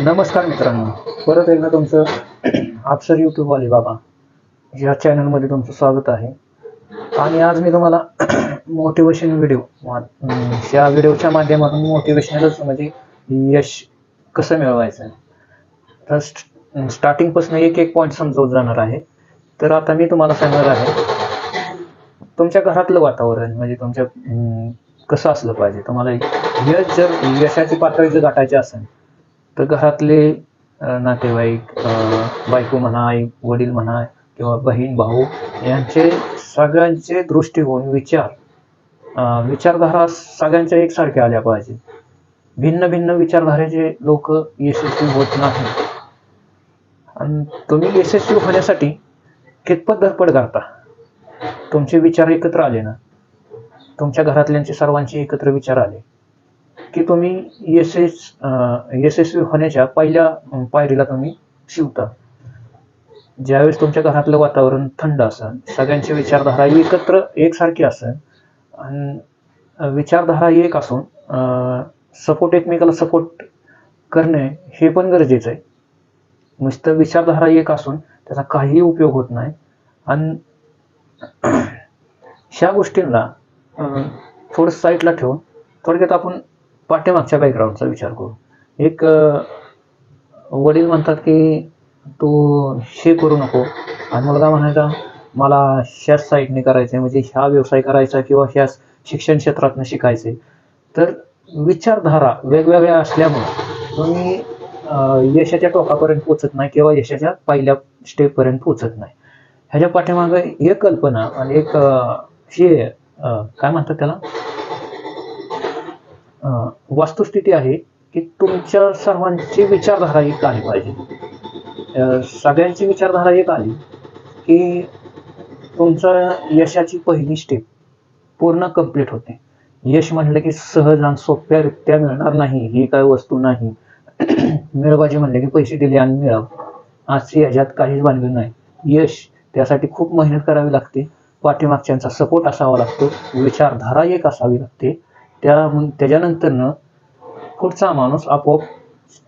नमस्कार मित्रांनो, परत एकदा तुमचं अप्सर यूट्यूब वाले बाबा या चॅनलमध्ये तुमचं स्वागत आहे. आणि आज मी तुम्हाला मोटिवेशन व्हिडिओ या व्हिडिओच्या माध्यमातून मोटिवेशनलच म्हणजे यश कसं मिळवायचं तर स्टार्टिंगपासून एक एक पॉईंट समजवत जाणार आहे. तर आता मी तुम्हाला सांगणार आहे तुमच्या घरातलं वातावरण म्हणजे तुमच्या कसं असलं पाहिजे. तुम्हाला यश जर यशाची पातळी जर गाठायची असेल तर घरातले नातेवाईक, बायको म्हणा, आई वडील म्हणा किंवा बहीण भाऊ यांचे सगळ्यांचे दृष्टिकोन विचारधारा सगळ्यांच्या एकसारख्या आल्या पाहिजे. भिन्न भिन्न विचारधारेचे लोक यशस्वी होत नाही. आणि तुम्ही यशस्वी होण्यासाठी कितपत धडपड करता. तुमचे विचार एकत्र आले ना, तुमच्या घरातल्यांचे सर्वांचे एकत्र विचार आले की तुम्ही यशस्वी होण्याच्या पहिल्या पायरीला तुम्ही शिवता. ज्यावेळेस तुमच्या घरातलं वातावरण थंड असेल, सगळ्यांची विचारधारा एकत्र एकसारखी असेल आणि विचारधारा एक असून एकमेकाला सपोर्ट करणे हे पण गरजेचं आहे. नुसतं विचारधारा एक असून त्याचा काहीही उपयोग होत नाही. आणि ह्या गोष्टींना थोडं साईडला ठेवून थोडक्यात आपण पाठीमागच्या बॅकग्राऊंडचा विचार करू. एक वडील म्हणतात की तू हे करू नको आणि मुलगा म्हणायचा मला ह्याच साईडने करायचं म्हणजे ह्या व्यवसाय करायचा किंवा ह्याच शिक्षण क्षेत्रातनं शिकायचे. तर विचारधारा वेगवेगळ्या असल्यामुळे तुम्ही यशाच्या टोकापर्यंत पोचत नाही किंवा यशाच्या पहिल्या स्टेपपर्यंत पोचत नाही. ह्याच्या पाठीमागे एक कल्पना आणि एक हे काय म्हणतात त्याला वस्तुस्थिती आहे की तुमच्या सर्वांची विचारधारा एक आली पाहिजे. सगळ्यांची विचारधारा एक आली की तुमच्या यशाची पहिली स्टेप पूर्ण कंप्लीट होते. यश म्हटलं की सहज आणि सोप्यारित्या मिळणार नाही, ही काय वस्तू नाही. मिळवायचे म्हणले की पैसे दिले आणि मिळाव, आजची ह्याच्यात काहीच भानगड नाही. यश त्यासाठी खूप मेहनत करावी लागते, पाठीमागच्यांचा सपोर्ट असावा लागतो, विचारधारा एक असावी लागते. त्याच्यानंतरनं पुढचा माणूस आपोआप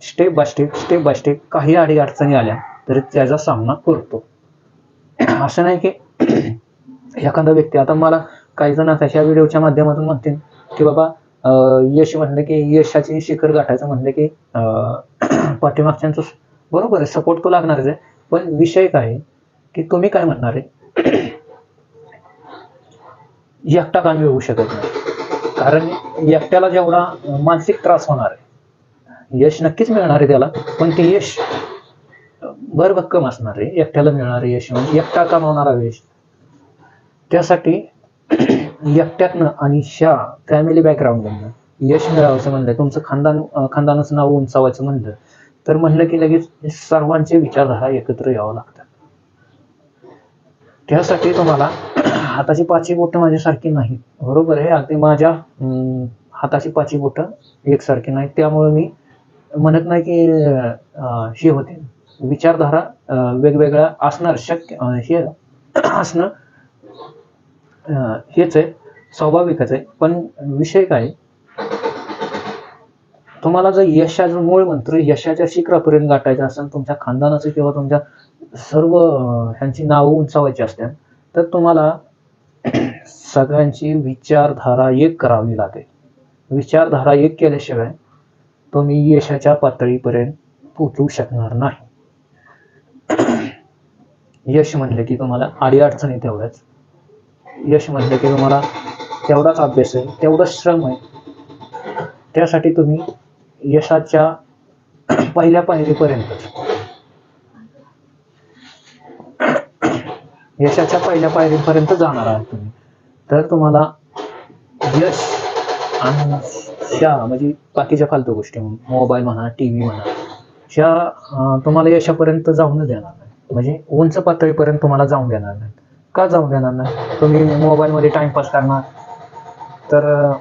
स्टेप बाय स्टेप काही अडचणी आल्या तरी त्याचा सामना करतो. असं नाही की एखादा व्यक्ती, आता मला काही जण त्याच्या व्हिडिओच्या माध्यमातून म्हणतील की बाबा यश म्हणलं की यशाचे शिखर गाठायचं म्हणलं की पाठीमागच्यांचं बरोबर आहे, सपोर्ट तो लागणारच आहे. पण विषय काय आहे की तुम्ही काय म्हणणार आहे, एकटा कामी होऊ शकत नाही. कारण एकट्याला जेवढा मानसिक त्रास होणार आहे, यश नक्कीच मिळणार आहे त्याला, पण ते यश भरभक्कम असणार आहे. एकट्याला मिळणारे यश म्हणजे एकटा कमावणारा यश. त्यासाठी एकट्यातनं आणि ह्या फॅमिली बॅकग्राऊंडमधनं यश मिळवायचं म्हणलं, तुमचं खानदानाचं नाव उंचावायचं म्हणलं तर म्हणलं की लगेच सर्वांचे विचारधारा एकत्र यावं लागतात. त्यासाठी तुम्हाला हाताची पाची बोटं माझ्यासारखी नाहीत, बरोबर आहे. अगदी माझ्या हाताची पाची बोटं एकसारखी नाहीत. त्यामुळे मी म्हणत नाही की हे होते, विचारधारा वेगवेगळ्या असणार शक्य हे असणं हेच आहे, स्वाभाविकच आहे. पण विषय काय, तुम्हाला जर यशाचं मूळ मंत्र यशाच्या शिखरापर्यंत गाठायचं असेल, तुमच्या खानदानाचं किंवा तुमच्या सर्व ह्यांची नावं उंचावायची असतील तर तुम्हाला सगळ्यांची विचारधारा एक करावी लागेल. विचारधारा एक केल्याशिवाय तुम्ही यशाच्या पातळीपर्यंत पोहोचू शकणार नाही. यश म्हणलं की तुम्हाला अडीअडचणी तेवढ्याच, यश म्हणलं की तुम्हाला तेवढाच अभ्यास आहे, तेवढाच श्रम आहे. त्यासाठी तुम्ही यशाच्या पहिल्या पायरीपर्यंत जाणार आहात तुम्ही. तर तुम्हाला यश आणि ह्या म्हणजे बाकीच्या फालतू गोष्टी, मोबाईल म्हणा, TV म्हणा, ह्या तुम्हाला यशापर्यंत जाऊन देणार नाही. म्हणजे उंच पातळीपर्यंत तुम्हाला जाऊन देणार नाही. का जाऊन देणार नाही? तुम्ही मोबाईलमध्ये टाइमपास करणार, तर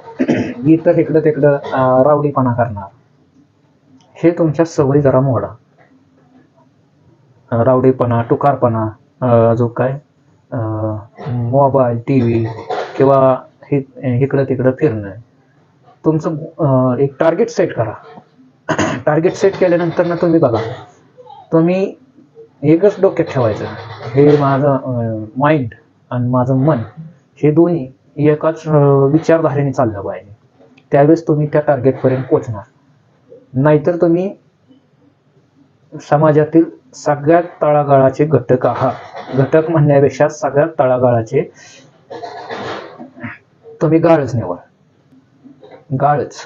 इतर इकडं तिकडं रावडीपणा करणार. हे तुमच्या सवयी जरा मोडा. रावडीपणा, टुकारपणा, जो काय मोबाईल, TV किंवा इकडं तिकडं फिरणं. तुमचं एक टार्गेट सेट करा टार्गेट सेट केल्यानंतर ना तुम्ही बघा, तुम्ही एकच डोक्यात ठेवायचं, हे माझं माइंड आणि माझं मन हे दोन्ही एकाच विचारधारेने चाललं पाहिजे. त्यावेळेस तुम्ही त्या टार्गेटपर्यंत पोहोचणार. नाहीतर तुम्ही समाजातील सगळ्यात तळागाळाचे घटक आहात. घटक म्हणण्यापेक्षा सगळ्यात तळागाळाचे तुम्ही गाळच निवड, गाळच.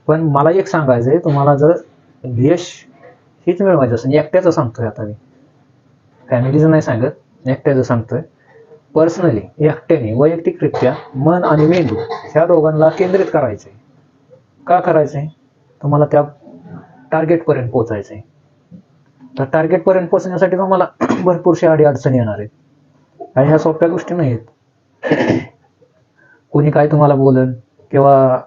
पण मला एक सांगायचंय, तुम्हाला जर यश हेच मिळवायचं असेल, एकट्याचं सांगतोय आता मी, फॅमिलीचं नाही सांगत, एकट्याचं सांगतोय. पर्सनली एकट्याने वैयक्तिकरित्या मन आणि मेंदू ह्या दोघांना केंद्रित करायचंय. का करायचंय? तुम्हाला त्या टार्गेटपर्यंत पोहोचायचंय. तर टार्गेटपर्यंत पोहोचण्यासाठी तुम्हाला भरपूरशा अडचणी येणार आहेत, आणि ह्या सोप्या गोष्टी नाहीत. कोणी काय तुम्हाला बोलन, किंवा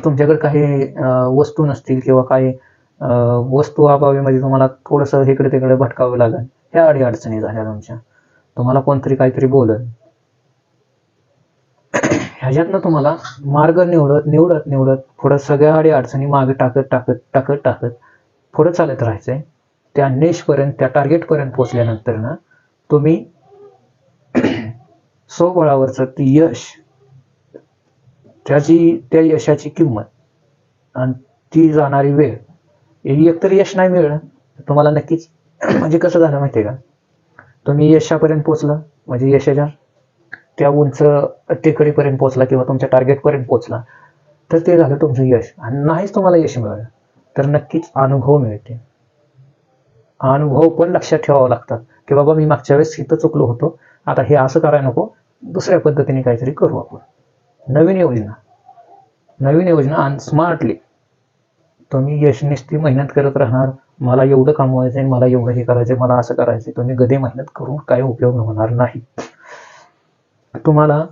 तुमच्याकडे काही वस्तू नसतील, किंवा काही वस्तू अभावीमध्ये तुम्हाला थोडंसं इकडे तिकडे भटकावं लागेल, ह्या अडचणी झाल्या तुमच्या. तुम्हाला कोणतरी काहीतरी बोलन, ह्याच्यातनं तुम्हाला मार्ग निवडत निवडत निवडत पुढं सगळ्या अडचणी मागे टाकत टाकत टाकत टाकत पुढं चालत राहायचंय. त्या निशपर्यंत, त्या टार्गेटपर्यंत पोहोचल्यानंतर ना तुम्ही स्वबळावरचं ती यश, त्या यशाची किंमत आणि ती जाणारी वेळ, एकतर यश नाही मिळलं तुम्हाला नक्कीच. म्हणजे कसं झालं माहिती आहे का, तुम्ही यशापर्यंत पोहोचला म्हणजे यशाच्या त्या उंच टेकडीपर्यंत पोहोचला किंवा तुमच्या टार्गेटपर्यंत पोहोचला, तर ते झालं तुमचं यश. आणि नाहीच तुम्हाला यश मिळालं तर नक्कीच अनुभव मिळते. अनुभव पण लक्षात ठेवावं लागतात, की बाबा मी मागच्या वेळेस इथं चुकलो होतो, आता हे असं करायला नको, दुसऱ्या पद्धतीने काहीतरी करू आपण. नवीन योजना आणि स्मार्टली तुम्ही यशनिष्ठी मेहनत करत राहणार. मला एवढं कमवायचंय, मला एवढं हे करायचंय, मला असं करायचंय. तुम्ही गधी मेहनत करून काही उपयोग होणार नाही. तुम्हाला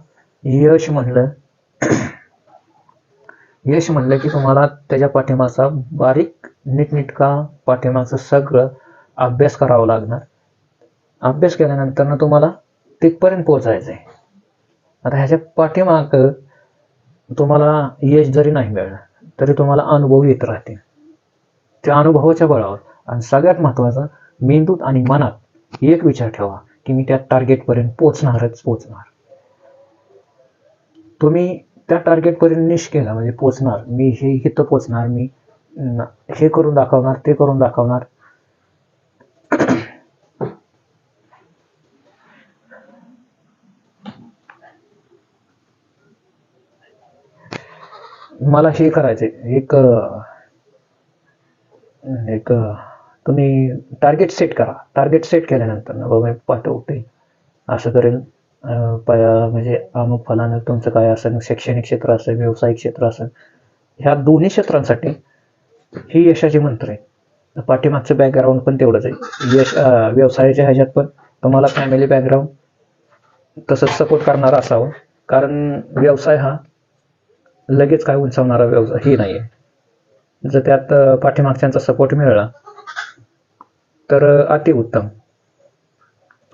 यश म्हणलं की तुम्हाला त्याच्या पाठीमागचा बारीक नीटनीटका पाठीमागचं सगळं अभ्यास करावा लागणार. अभ्यास केल्यानंतर ना तुम्हाला तिथपर्यंत पोहोचायचंय. आता ह्याच्या पाठीमाग तुम्हाला यश जरी नाही मिळालं तरी तुम्हाला अनुभव येत राहतील. त्या अनुभवाच्या बळावर, आणि सगळ्यात महत्त्वाचं, मेंदूत आणि मनात एक विचार ठेवा की मी त्या टार्गेटपर्यंत पोहोचणारच पोहोचणार. तुम्ही त्या टार्गेटपर्यंत निश केला म्हणजे पोहोचणार, मी हे इथं पोहोचणार, मी हे करून दाखवणार, ते करून दाखवणार. मला हे करायचंय, एक तुम्ही टार्गेट सेट करा. टार्गेट सेट केल्यानंतर ना बाबा मी पाठवते, असं करेल, म्हणजे अमुक फलानं तुमचं काय असेल, शैक्षणिक क्षेत्र असेल, व्यावसायिक क्षेत्र असेल, ह्या दोन्ही क्षेत्रांसाठी ही यशाची मंत्र आहे. पाठीमागचं बॅकग्राऊंड पण तेवढंच आहे. यश व्यवसायाच्या ह्याच्यात पण तुम्हाला फॅमिली बॅकग्राऊंड तसंच सपोर्ट करणारा असावं, कारण व्यवसाय हा लगेच काय उंचावणारा व्यवसाय ही नाही आहे. जर त्यात पाठीमागच्यांचा सपोर्ट मिळाला तर अतिउत्तम.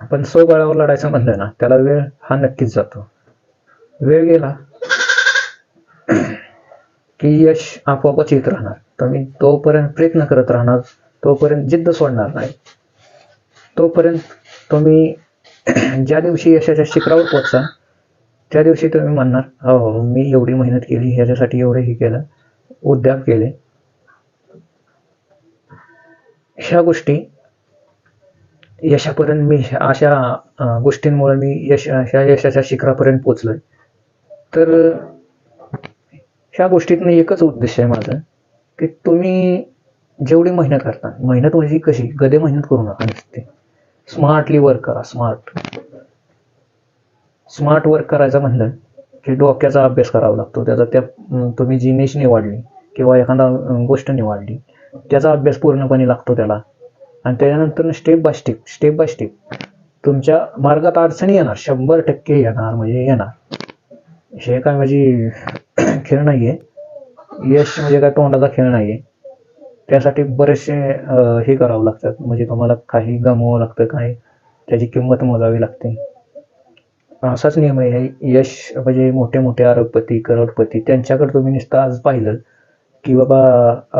पण स्वबळावर लढायचं म्हणलं ना, त्याला वेळ हा नक्कीच जातो. वेळ गेला की यश आपोआपच येत राहणार. तुम्ही तोपर्यंत प्रयत्न करत राहणार, तोपर्यंत जिद्द सोडणार नाही. तोपर्यंत तुम्ही ज्या दिवशी यशाच्या शिखरावर पोहोचा त्या दिवशी तुम्ही म्हणणार, हो मी एवढी मेहनत केली, ह्याच्यासाठी एवढं हे केलं, उद्योग केले. ह्या गोष्टी यशापर्यंत, मी अशा गोष्टींमुळे मी ह्या यशाच्या शिखरापर्यंत पोहोचलोय. तर ह्या गोष्टीतनं एकच उद्देश आहे माझा, की तुम्ही जेवढी मेहनत करता, मेहनत म्हणजे कशी, गधे मेहनत करू नका नुसते. स्मार्टली वर्क करा. स्मार्ट वर्क करायचं म्हणलं की डोक्याचा अभ्यास करावा लागतो. त्याचा तुम्ही जी निश निवडली किंवा एखादा गोष्ट निवडली त्याचा अभ्यास पूर्णपणे लागतो त्याला. आणि त्याच्यानंतर स्टेप बाय स्टेप तुमच्या मार्गात अडचणी येणार, 100% येणार, म्हणजे येणार. हे काय म्हणजे खेळ नाहीये, यश म्हणजे काय तोंडाचा खेळ नाहीये. त्यासाठी बरेचसे हे करावं लागतात, म्हणजे तुम्हाला काही गमवावं लागतं, काही त्याची किंमत मोजावी लागते. असाच नियम आहे. यश म्हणजे मोठे मोठे अरबपती, करोडपती, त्यांच्याकडे तुम्ही नुसतं आज पाहिलं की बाबा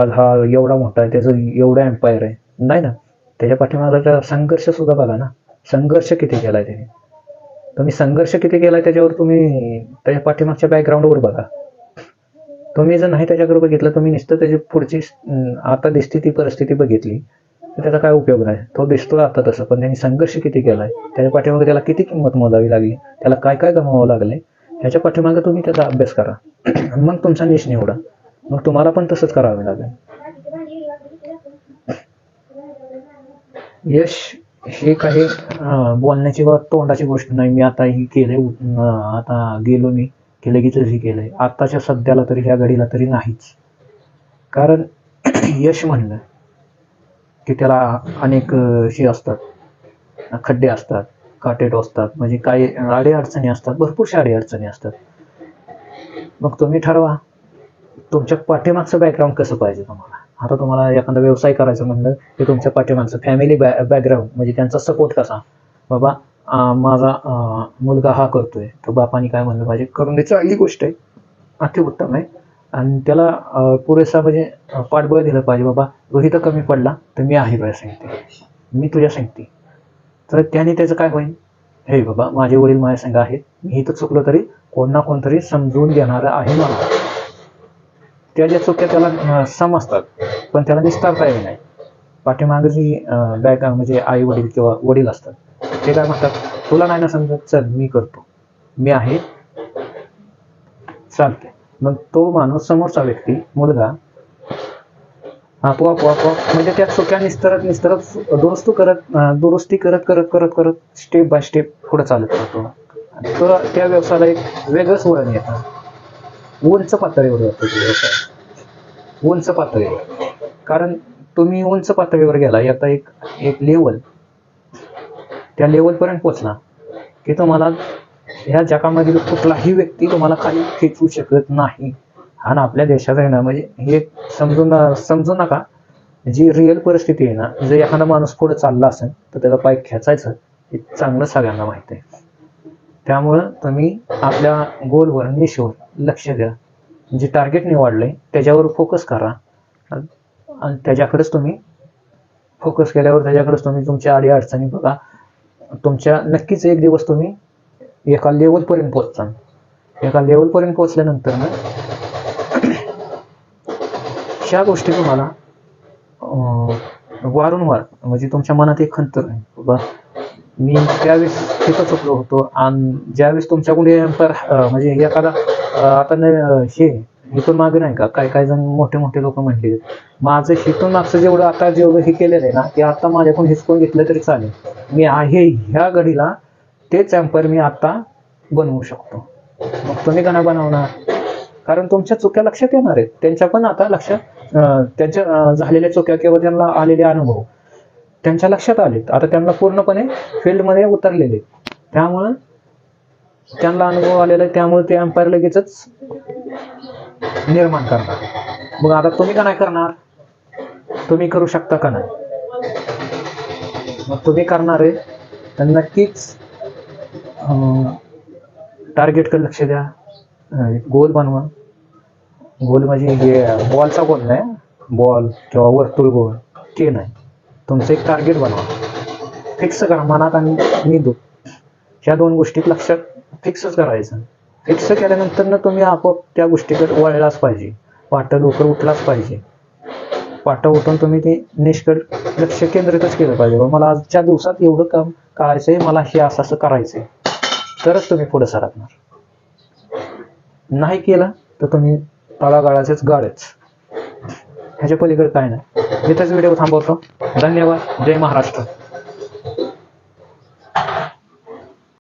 आज हा एवढा मोठा आहे, त्याचं एवढं एम्पायर आहे. नाही ना, त्याच्या पाठीमागाचा संघर्ष सुद्धा बघा ना. संघर्ष किती केलाय त्याने. तुम्ही संघर्ष किती केलाय त्याच्यावर तुम्ही त्याच्या पाठीमागच्या बॅकग्राऊंडवर बघा. तुम्ही जर नाही त्याच्याकडे बघितलं, तुम्ही नुसतं त्याची पुढची आता दिसती ती परिस्थिती बघितली तर त्याचा काय उपयोग नाही. तो दिसतो आता तसं, पण त्यांनी संघर्ष किती केलाय, त्याच्या पाठीमागे त्याला किती किंमत मोजावी लागली, त्याला काय काय गमवावं लागले, ह्याच्या पाठीमागे तुम्ही त्याचा अभ्यास करा. मग तुमचा निश निवडा. मग तुम्हाला पण तसंच करावं लागेल. यश हे काही बोलण्याची व तोंडाची गोष्ट नाही. मी आता ही केलंय, आता गेलो मी की लगेचच हे केलंय, आत्ताच्या सध्याला तरी ह्या घडीला तरी नाहीच. कारण यश म्हणलं की त्याला अनेक हे असतात, खड्डे असतात, काटे टोचतात, म्हणजे काही अडीअडचणी असतात, भरपूरशा अडीअडचणी असतात. मग तुम्ही ठरवा तुमच्या पाठीमागचं बॅकग्राऊंड कसं पाहिजे तुम्हाला. आता तुम्हाला एखादा व्यवसाय करायचं म्हणलं की तुमच्या पाठीमागचं फॅमिली बॅकग्राऊंड, म्हणजे त्यांचा सपोर्ट कसा. बाबा माझा मुलगा हा करतोय, तर बापाने काय म्हणलं पाहिजे, करून द्यायची चांगली गोष्ट आहे, अतिउत्तम आहे. आणि त्याला पुरेसा म्हणजे पाठबळ दिलं पाहिजे. बाबा तो इथं कमी पडला तर मी आहे तुझ्या सांगते, मी तुझ्या सांगते. तर त्याने त्याचं काय होईल, हे बाबा माझे वडील माझ्या संग आहेत, मी इथं चुकलो तरी कोण ना कोणतरी समजून घेणारं आहे मला. त्या ज्या चुक्या त्याला समजतात, पण त्याला निस्तारता येत नाही. पाठीमागे जी बॅक म्हणजे आई वडील किंवा वडील असतात, ते काय म्हणतात, तुला नाही ना समजत, चल मी करतो, मी आहे, चालते. मग तो माणूस, समोरचा व्यक्ती, मुलगा आपोआप म्हणजे त्या चुक्या निस्तरत दुरुस्ती करत करत करत करत स्टेप बाय स्टेप पुढे चालत राहतो. तर त्या व्यवसायाला एक वेगळंच वळण येतं. उंच पातळीवर जातो तो व्यवसाय, उंच पातळीवर. कारण तुम्ही उंच पातळीवर गेला, आता एक लेवल, त्या लेवलपर्यंत पोचला की तुम्हाला ह्या जगामधील कुठलाही व्यक्ती तुम्हाला खाली खेचू शकत नाही. आणि आपल्या देशात आहे ना, म्हणजे हे समजू नका, जी रिअल परिस्थिती आहे ना, जर एखादा माणूस पुढे चालला असेल तर त्याचा पाय खेचायचं हे चांगलं सगळ्यांना माहिती आहे. त्यामुळं तुम्ही आपल्या गोलवर, निशवर लक्ष द्या. जे टार्गेट निवडलंय त्याच्यावर फोकस करा, आणि त्याच्याकडेच तुम्ही फोकस केल्यावर त्याच्याकडेच तुम्ही तुमच्या अडीअडचणी बघा. तुमच्या नक्कीच एक दिवस तुम्ही एका लेवलपर्यंत पोहोचता. एका लेवलपर्यंत पोहोचल्यानंतर ना ह्या गोष्टी तुम्हाला वारंवार, म्हणजे तुमच्या मनात एक खंत आहे, बाबा मी त्यावेळेस तिथं चुकलो होतो. आणि ज्यावेळेस तुमच्याकडे म्हणजे एखादा आता हे इथून मागे नाही का, काय जण मोठे मोठे लोक म्हणले, माझं हिथून मागचं जेवढं आता जेवढं हे केलेलं आहे ना, ते आता माझ्याकडून हिसकून घेतलं तरी चालेल, मी आहे ह्या घडीला तेच एम्पायर मी आता बनवू शकतो. मग तुम्ही का नाही बनवणार, कारण तुमच्या चुक्या लक्षात येणार आहेत. त्यांच्या पण आता लक्षात त्यांच्या झालेल्या चुक्या किंवा त्यांना आलेले अनुभव त्यांच्या लक्षात आलेत. आता त्यांना पूर्णपणे फील्डमध्ये उतरलेले, त्यामुळं त्यांना अनुभव आलेला आहे. त्यामुळे ते एम्पायर लगेचच निर्माण करणार. मग आता तुम्ही का नाही करणार, तुम्ही करू शकता का नाही. मग तुम्ही करणार आहे तर नक्कीच टार्गेटकडे लक्ष द्या, गोल बनवा. गोल म्हणजे हे बॉलचा गोल नाही, बॉल किंवा वर्तुळ गोल ते नाही, तुमचं एक टार्गेट बनवा, फिक्स करा मनात आणि मेंदूत. ह्या दोन गोष्टीत लक्षात फिक्सच करायचं. फिक्स केल्यानंतर ना तुम्ही आपोआप त्या गोष्टीकडे वळलाच पाहिजे. पाठं लवकर उठलाच पाहिजे. पाठं उठून तुम्ही ते निष्कड लक्ष केंद्रितच केलं पाहिजे. मला आजच्या दिवसात एवढं काम करायचंय, मला हे असं करायचंय, तरच तुम्ही पुढे सरकणार. नाही केलं तर तुम्ही तळागाळाचेच गाळच. ह्याच्या पलीकडे काय नाही. इथंच व्हिडिओ थांबवतो. धन्यवाद. जय महाराष्ट्र.